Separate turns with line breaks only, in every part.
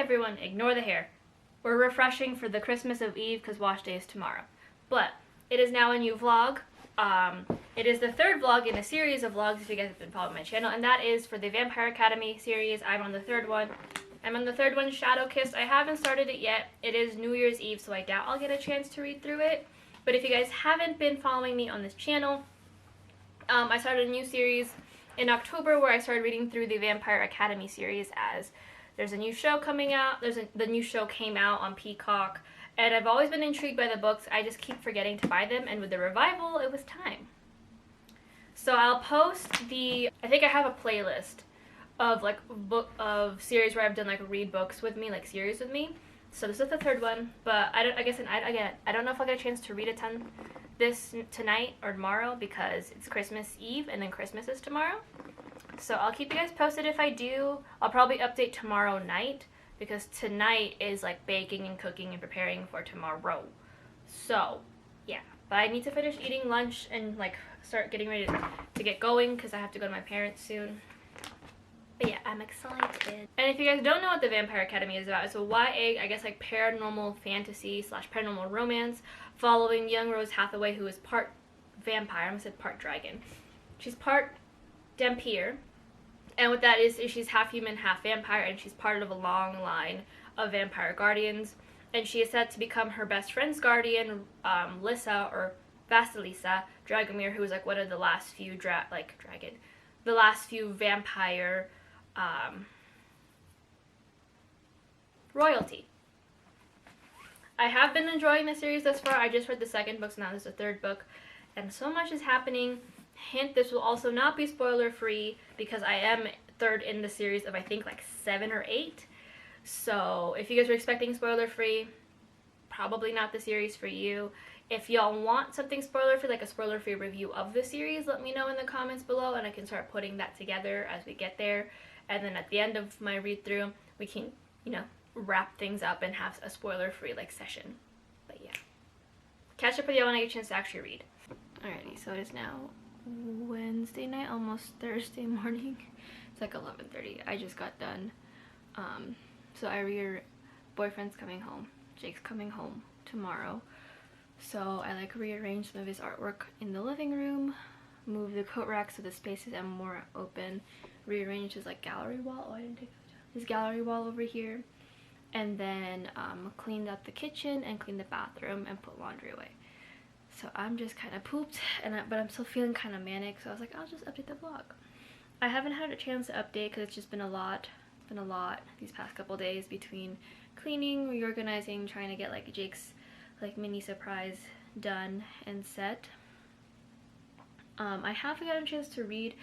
everyone, ignore the hair. We're refreshing for the Christmas Eve because wash day is tomorrow. But it is now a new vlog. It is the third vlog in a series of vlogs if you guys have been following my channel, and that is for the Vampire Academy series. I'm on the third one. Shadow Kiss. I haven't started it yet. It is New Year's Eve, so I doubt I'll get a chance to read through it. But if you guys haven't been following me on this channel, I started a new series in October where I started reading through the Vampire Academy series, as there's a new show coming out. The new show came out on Peacock, and I've always been intrigued by the books. I just keep forgetting to buy them, and with the revival, it was time. So I'll post I think I have a playlist of series where I've done like read books with me, like series with me. So this is the third one, but I don't know if I'll get a chance to read a ton this tonight or tomorrow because it's Christmas Eve and then Christmas is tomorrow. So I'll keep you guys posted if I do. I'll probably update tomorrow night because tonight is like baking and cooking and preparing for tomorrow. So yeah, but I need to finish eating lunch and like start getting ready to get going because I have to go to my parents soon. But yeah, I'm excited. And if you guys don't know what the Vampire Academy is about, it's a YA, I guess like paranormal fantasy / paranormal romance following young Rose Hathaway, who is part vampire. I almost said part dragon. She's part Dhampir. And what that is she's half human, half vampire, and she's part of a long line of vampire guardians. And she is said to become her best friend's guardian, Lissa, or Vasilisa Dragomir, who was like one of the last few the last few vampire royalty. I have been enjoying the series thus far. I just read the second book, so now there's a third book, and so much is happening. Hint, this will also not be spoiler free because I am third in the series of I think like 7 or 8. So if you guys are expecting spoiler free, probably not the series for you. If y'all want something spoiler free, like a spoiler free review of the series, let me know in the comments below and I can start putting that together as we get there. And then at the end of my read through, we can, wrap things up and have a spoiler free like session. But yeah, catch up with y'all when I get a chance to actually read. Alrighty, so it is now Wednesday night, almost Thursday morning. It's like 11:30. I just got done. So boyfriend's coming home. Jake's coming home tomorrow. So I like rearranged some of his artwork in the living room, moved the coat rack so the spaces are more open, rearranged his like gallery wall. Oh, I didn't take his gallery wall over here, and then cleaned up the kitchen and cleaned the bathroom and put laundry away. So I'm just kind of pooped, but I'm still feeling kind of manic, so I was like, I'll just update the vlog. I haven't had a chance to update because it's just been a lot. It's been a lot these past couple days between cleaning, reorganizing, trying to get like Jake's like mini surprise done and set. I haven't gotten a chance to read.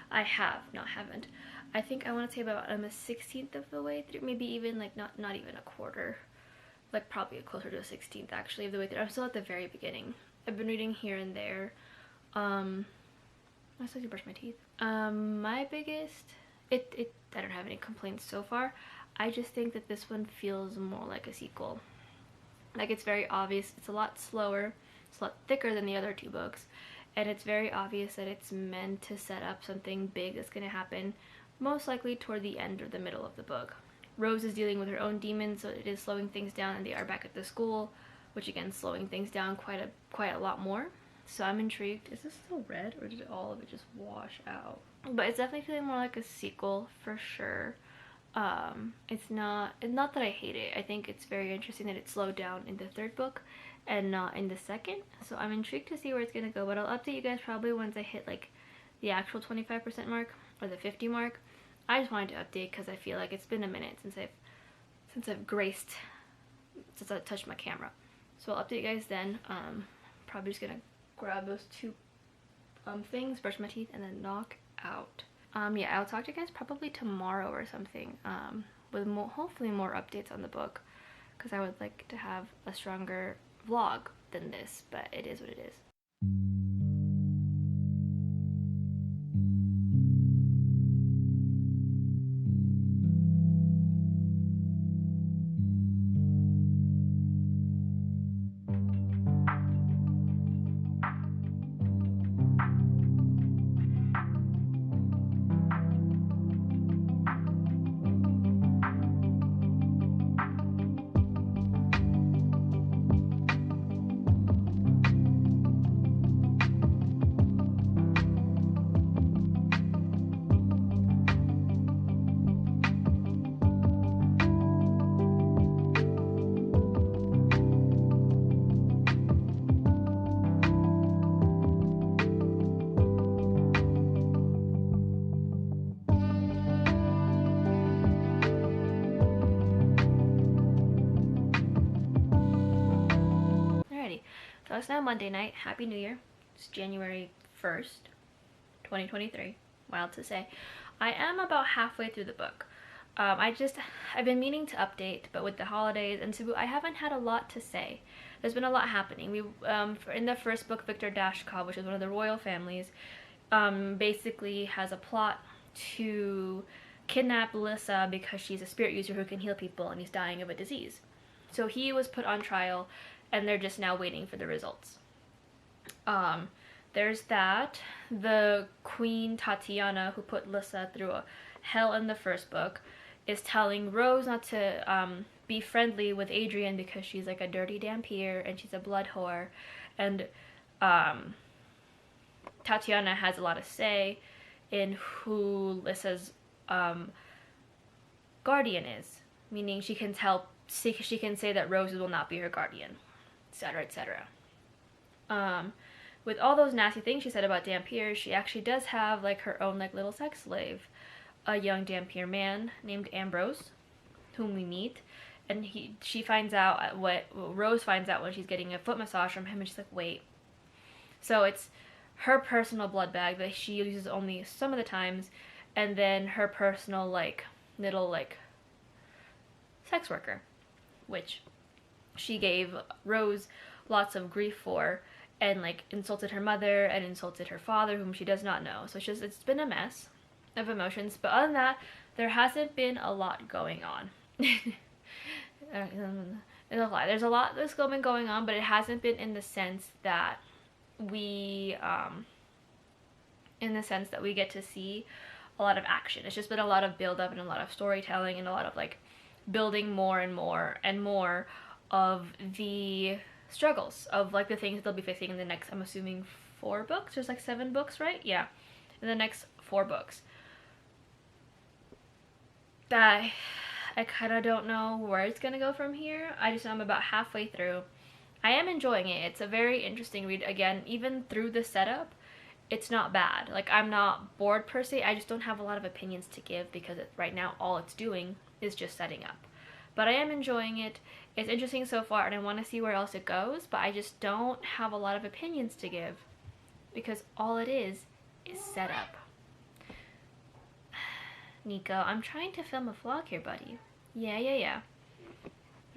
Haven't. I think I want to say about I'm a 16th of the way through, maybe even like not even a quarter, like probably closer to a 16th actually of the way through. I'm still at the very beginning. I've been reading here and there. I still need to brush my teeth. My biggest, I don't have any complaints so far. I just think that this one feels more like a sequel. Like it's very obvious, it's a lot slower, it's a lot thicker than the other two books, and it's very obvious that it's meant to set up something big that's going to happen most likely toward the end or the middle of the book. Rose is dealing with her own demons, so it is slowing things down, and they are back at the school, which again slowing things down quite a lot more. So I'm intrigued. Is this still red or did all of it just wash out? But it's definitely feeling more like a sequel for sure. It's not that I hate it. I think it's very interesting that it slowed down in the third book and not in the second. So I'm intrigued to see where it's gonna go, but I'll update you guys probably once I hit like the actual 25% mark or the 50 mark. I just wanted to update because I feel like it's been a minute since I touched my camera. So I'll update you guys then. Probably just gonna grab those two things, brush my teeth, and then knock out. Yeah, I'll talk to you guys probably tomorrow or something, with hopefully more updates on the book, because I would like to have a stronger vlog than this, but it is what it is. So it's now Monday night. Happy New Year. It's January 1st, 2023. Wild to say. I am about halfway through the book. I've been meaning to update, but with the holidays and Cebu, I haven't had a lot to say. There's been a lot happening. In the first book, Victor Dashkov, which is one of the royal families, basically has a plot to kidnap Lissa because she's a spirit user who can heal people and he's dying of a disease. So he was put on trial and they're just now waiting for the results. There's that. The Queen Tatiana, who put Lissa through a hell in the first book, is telling Rose not to be friendly with Adrian because she's like a dirty Dampier and she's a blood whore. And Tatiana has a lot of say in who Lissa's guardian is, meaning she can say that Rose will not be her guardian, etc., etc. With all those nasty things she said about Dampier, she actually does have like her own like little sex slave, a young Dampier man named Ambrose, whom we meet, and she finds out what Rose finds out when she's getting a foot massage from him, and she's like, wait. So it's her personal blood bag that she uses only some of the times, and then her personal like little like sex worker, which she gave Rose lots of grief for, and like insulted her mother and insulted her father, whom she does not know. So it's been a mess of emotions, but other than that, there hasn't been a lot going on. There's a lot that's been going on, but it hasn't been in the sense that we get to see a lot of action. It's just been a lot of build up and a lot of storytelling and a lot of like building more and more and more of the struggles of like the things they'll be facing in the next, I'm assuming, 4 books. There's like 7 books, right? Yeah, in the next 4 books. I kind of don't know where it's gonna go from here. I just know I'm about halfway through. I am enjoying it. It's a very interesting read. Again, even through the setup, it's not bad. Like, I'm not bored per se. I just don't have a lot of opinions to give because right now all it's doing is just setting up. But I am enjoying it. It's interesting so far, and I want to see where else it goes, but I just don't have a lot of opinions to give because all it is set up. Nico, I'm trying to film a vlog here, buddy. Yeah.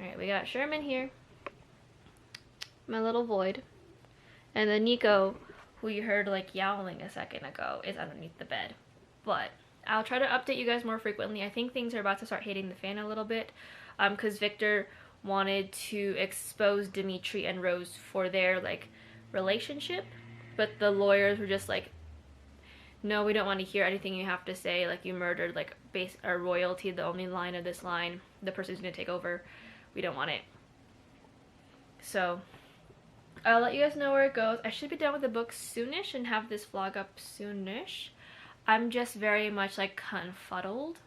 Alright, we got Sherman here. My little void. And then Nico, who you heard like yowling a second ago, is underneath the bed. But I'll try to update you guys more frequently. I think things are about to start hitting the fan a little bit. Because Victor wanted to expose Dimitri and Rose for their like relationship, but the lawyers were just like, no, we don't want to hear anything you have to say, like you murdered like our royalty, the only line of this line, the person's gonna take over, we don't want it. So I'll let you guys know where it goes. I should be done with the book soonish and have this vlog up soonish. I'm just very much like confuddled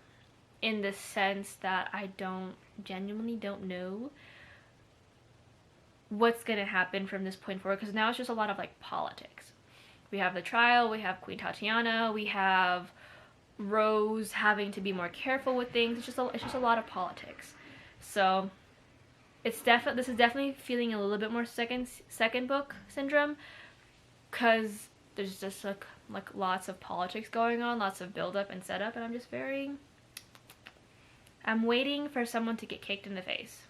in the sense that I genuinely don't know what's gonna happen from this point forward, because now it's just a lot of like politics. We have the trial, we have Queen Tatiana, we have Rose having to be more careful with things. It's just a lot of politics. So this is definitely feeling a little bit more second book syndrome, because there's just like lots of politics going on, lots of build up and setup, and I'm waiting for someone to get kicked in the face,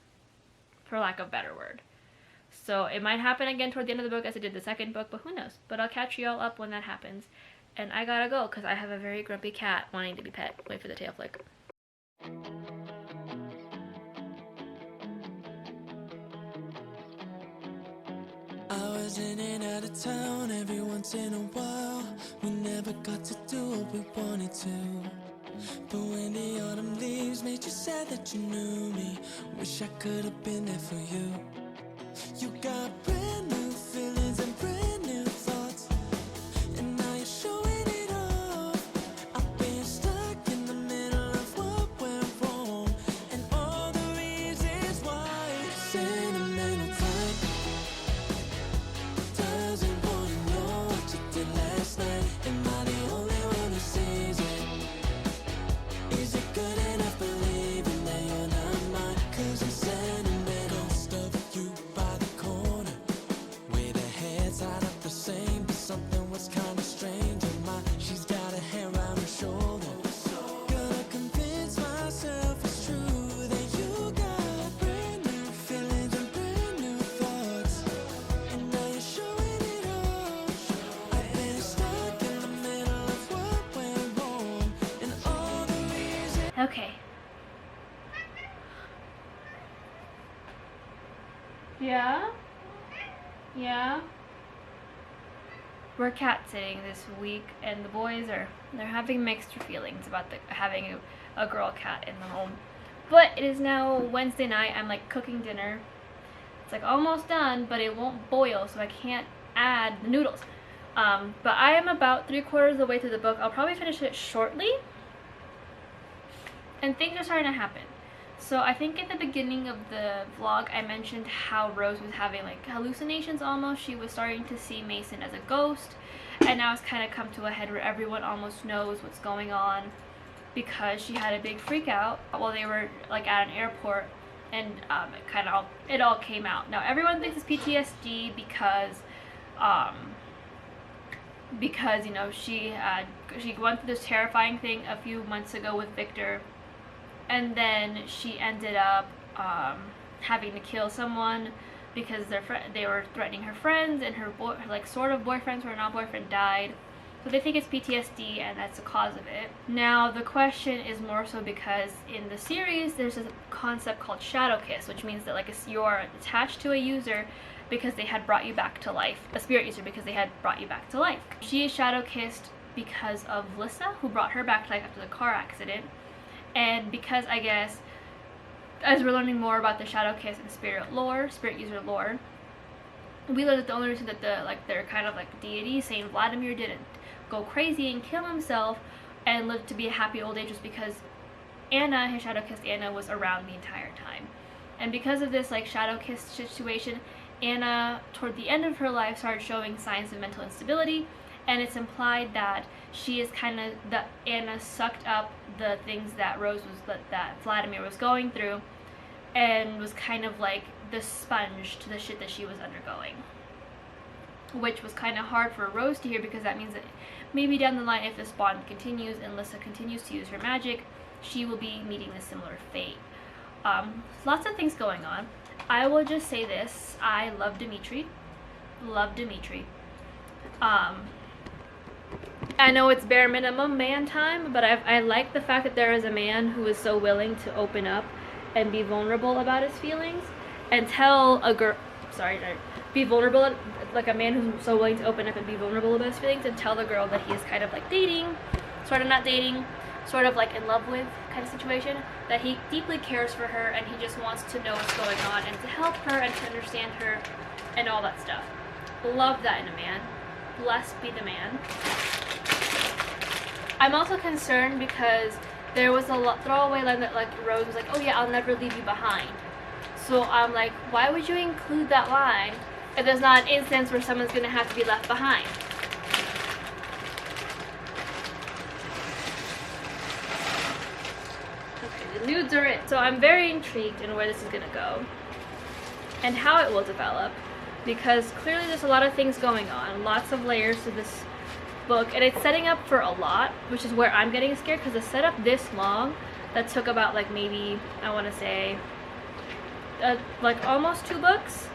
for lack of a better word. So it might happen again toward the end of the book as it did the second book, but who knows. But I'll catch you all up when that happens. And I gotta go because I have a very grumpy cat wanting to be pet. Wait for the tail flick.
I was in and out of town every once in a while. We never got to do what we wanted to. But when the autumn leaves made you sad that you knew me, wish I could have been there for you. You got brand new feelings and brand new thoughts, and now you're showing it off. I've been stuck in the middle of what went wrong, and all the reasons why. Sentimental type doesn't wanna know what you did last night. Am I the only one who sees it? Is it good enough believing that you're not mine? 'Cause I'm sentimental, stuff you by the corner with
Okay. Yeah? Yeah? We're cat sitting this week, and the boys they're having mixed feelings about having a girl cat in the home. But it is now Wednesday night. I'm like cooking dinner. It's like almost done, but it won't boil, so I can't add the noodles. But I am about 3/4 of the way through the book. I'll probably finish it shortly. And things are starting to happen. So I think at the beginning of the vlog I mentioned how Rose was having like hallucinations almost. She was starting to see Mason as a ghost, and now it's kind of come to a head where everyone almost knows what's going on because she had a big freak out while they were like at an airport, and it all came out. Now everyone thinks it's PTSD because you know she went through this terrifying thing a few months ago with Victor. And then she ended up having to kill someone because they were threatening her friends, and her sort of boyfriends or not boyfriend died. So they think it's PTSD, and that's the cause of it. Now the question is more so because in the series there's a concept called shadow kiss, which means that like you're attached to a user because they had brought you back to life, a spirit user because they had brought you back to life. She is shadow kissed because of Lissa, who brought her back to life after the car accident. And because I guess as we're learning more about the shadow kiss and spirit user lore, we learned that the only reason that they're kind of like deities, Saint Vladimir didn't go crazy and kill himself and live to be a happy old age was because Anna, his shadow kissed Anna, was around the entire time. And because of this like shadow kiss situation, Anna toward the end of her life started showing signs of mental instability. And it's implied that she is that Anna sucked up the things that that Vladimir was going through, and was kind of like the sponge to the shit that she was undergoing. Which was kind of hard for Rose to hear, because that means that maybe down the line, if this bond continues and Lissa continues to use her magic, she will be meeting a similar fate. Lots of things going on. I will just say this: I love Dimitri. Love Dimitri. I know it's bare minimum man time, but I like the fact that there is a man who is so willing to open up and be vulnerable about his feelings and tell a girl, be vulnerable, like a man who's so willing to open up and be vulnerable about his feelings and tell the girl that he is kind of like dating, sort of not dating, sort of like in love with kind of situation, that he deeply cares for her and he just wants to know what's going on and to help her and to understand her and all that stuff. Love that in a man. Blessed be the man. I'm also concerned because there was a throwaway line that like Rose was like, oh yeah, I'll never leave you behind. So I'm like, why would you include that line if there's not an instance where someone's gonna have to be left behind? Okay, the nudes are in. So I'm very intrigued in where this is gonna go and how it will develop, because clearly there's a lot of things going on, lots of layers to this book, and it's setting up for a lot, which is where I'm getting scared, because to set up this long, that took about like maybe, I want to say, like almost 2 books,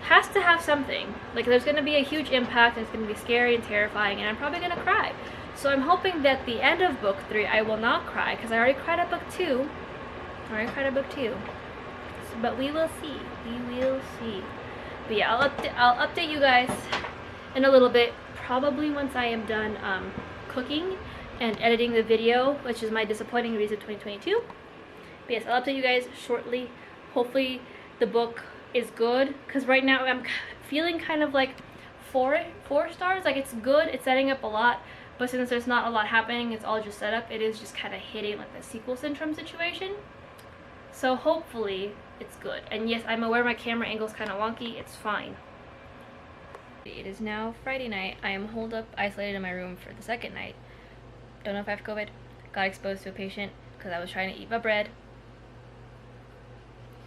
has to have something. Like there's going to be a huge impact, and it's going to be scary and terrifying, and I'm probably going to cry. So I'm hoping that the end of book 3 I will not cry, because I already cried at book 2. But we will see. We will see. But yeah, I'll update you guys in a little bit, probably once I am done cooking and editing the video, which is my disappointing release of 2022. But yes, I'll update you guys shortly. Hopefully the book is good, because right now I'm feeling kind of like 4 stars. Like it's good, it's setting up a lot, but since there's not a lot happening, it's all just set up, it is just kind of hitting like the sequel syndrome situation. So hopefully it's good. And yes, I'm aware my camera angle is kind of wonky. It's fine. It is now Friday night. I am holed up, isolated in my room for the second night. Don't know if I have COVID. Got exposed to a patient because I was trying to eat my bread.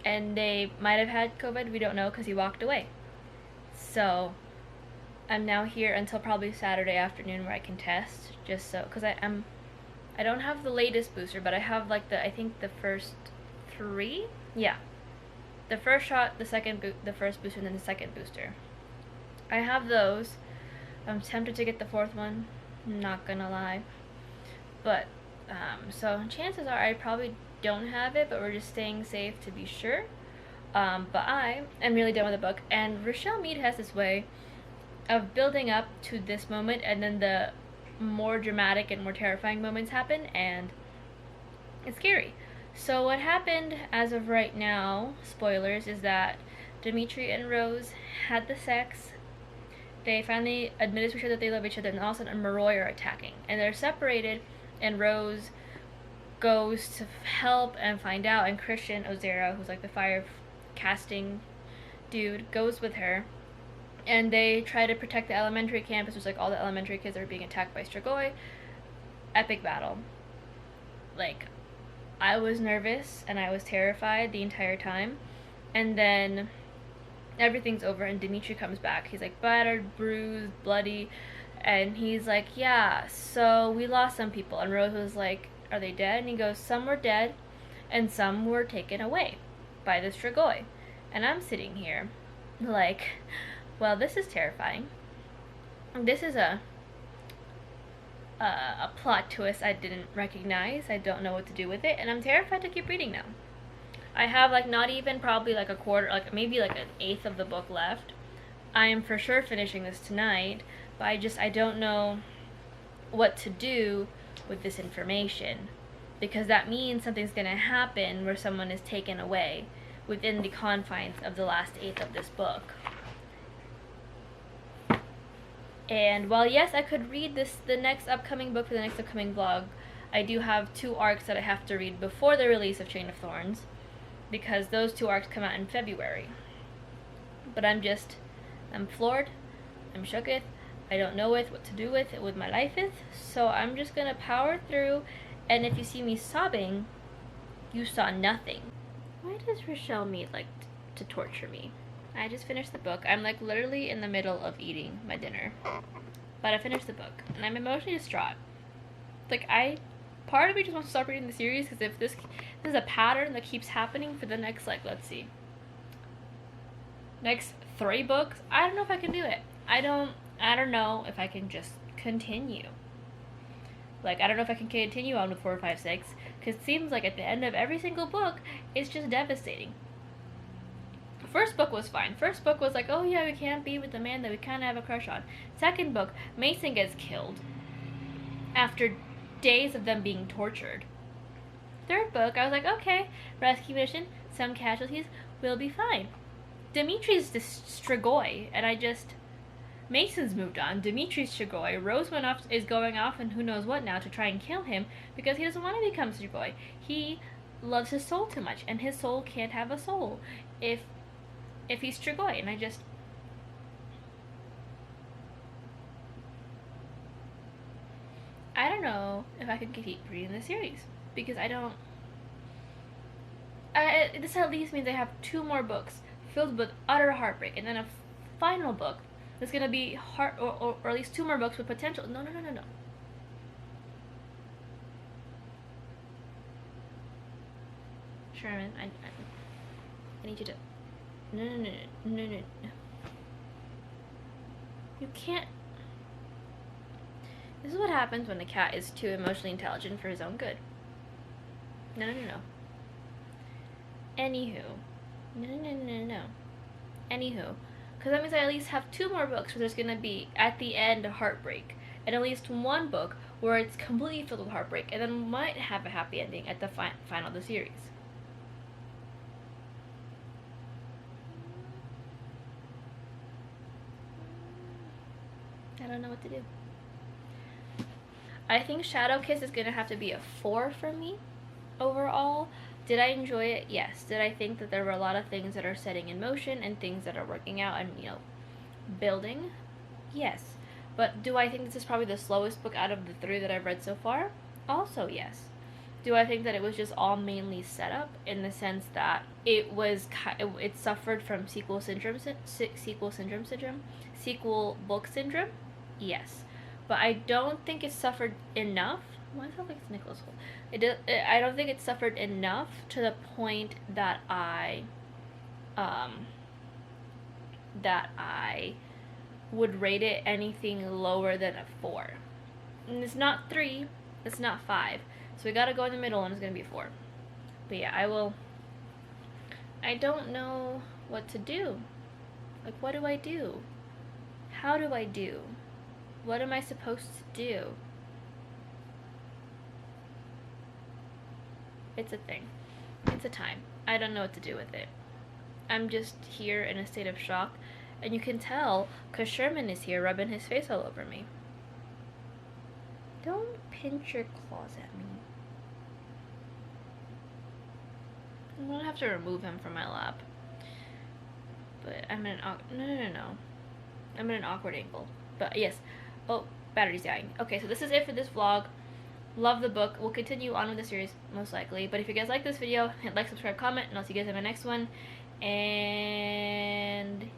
And they might have had COVID. We don't know because he walked away. So I'm now here until probably Saturday afternoon where I can test. Just so, because I don't have the latest booster, but I have like I think the first 3. Yeah. The first shot, the first booster, and then the second booster. I have those. I'm tempted to get the 4th one, I'm not gonna lie. But So chances are I probably don't have it, but we're just staying safe to be sure. But I am really done with the book, and Rochelle Mead has this way of building up to this moment, and then the more dramatic and more terrifying moments happen, and it's scary. So what happened as of right now, spoilers, is that Dimitri and Rose had the sex. They finally admitted to each other that they love each other, and all of a sudden Moroi are attacking. And they're separated, and Rose goes to help and find out, and Christian Ozera, who's like the fire casting dude, goes with her. And they try to protect the elementary campus, which like all the elementary kids are being attacked by Strigoi. Epic battle. Like, I was nervous and I was terrified the entire time. And then everything's over and Dimitri comes back. He's like battered, bruised, bloody, and he's like, yeah, so we lost some people. And Rose was like, are they dead? And he goes, some were dead and some were taken away by the Strigoi. And I'm sitting here like, well, this is terrifying. This is a plot twist I didn't recognize. I don't know what to do with it, and I'm terrified to keep reading now. I have like not even probably like a quarter, like maybe like an eighth of the book left. I am for sure finishing this tonight, but I don't know what to do with this information, because that means something's going to happen where someone is taken away within the confines of the last eighth of this book. And while yes, I could read the next upcoming book for the next upcoming vlog, I do have 2 arcs that I have to read before the release of Chain of Thorns, because those 2 arcs come out in February. But I'm floored, I'm shooketh, I don't know what to do with my lifeth, so I'm just gonna power through, and if you see me sobbing, you saw nothing. Why does Rochelle Mead like to torture me? I just finished the book. I'm like literally in the middle of eating my dinner, but I finished the book, and I'm emotionally distraught. Like, part of me just wants to stop reading the series, because if this is a pattern that keeps happening for the next, like, let's see, next 3 books, I don't know if I can do it. I don't know if I can just continue. Like, I don't know if I can continue on with 4, 5, 6, because it seems like at the end of every single book, it's just devastating. First book was fine. First book was like, oh yeah, we can't be with the man that we kind of have a crush on. Second book, Mason gets killed after days of them being tortured. Third book, I was like, okay, rescue mission, some casualties, we'll be fine. Dimitri's the Strigoi, and Mason's moved on. Dimitri's Strigoi. Rose is going off and who knows what now to try and kill him because he doesn't want to become Strigoi. He loves his soul too much, and his soul can't have a soul if he's Strigoi, and I don't know if I can keep reading the series, because this at least means I have 2 more books filled with utter heartbreak, and then a final book that's gonna be or at least 2 more books with potential. No. Sherman, I need you to. No. You can't. This is what happens when a cat is too emotionally intelligent for his own good. No. Anywho. No. Anywho. Because that means I at least have 2 more books where there's going to be, at the end, a heartbreak. And at least 1 book where it's completely filled with heartbreak. And then might have a happy ending at the final of the series. I don't know what to do. I think Shadow Kiss is going to have to be a 4 for me overall. Did I enjoy it? Yes. Did I think that there were a lot of things that are setting in motion and things that are working out and, building? Yes. But do I think this is probably the slowest book out of the 3 that I've read so far? Also yes. Do I think that it was just all mainly set up in the sense that it suffered from sequel book syndrome? Yes. But I don't think it suffered enough. Why does it look like it's Nicholas Hoult? I don't think it suffered enough to the point that I would rate it anything lower than a 4. And it's not 3, it's not 5, So we gotta go in the middle, and it's gonna be 4. But yeah, I don't know what to do. Like, what do I do? How do I do? What am I supposed to do? It's a thing. It's a time. I don't know what to do with it. I'm just here in a state of shock. And you can tell because Sherman is here rubbing his face all over me. Don't pinch your claws at me. I'm gonna have to remove him from my lap. But I'm in an I'm in an awkward angle. But yes. Oh, battery's dying. Okay, so this is it for this vlog. Love the book. We'll continue on with the series, most likely. But if you guys like this video, hit like, subscribe, comment, and I'll see you guys in my next one. And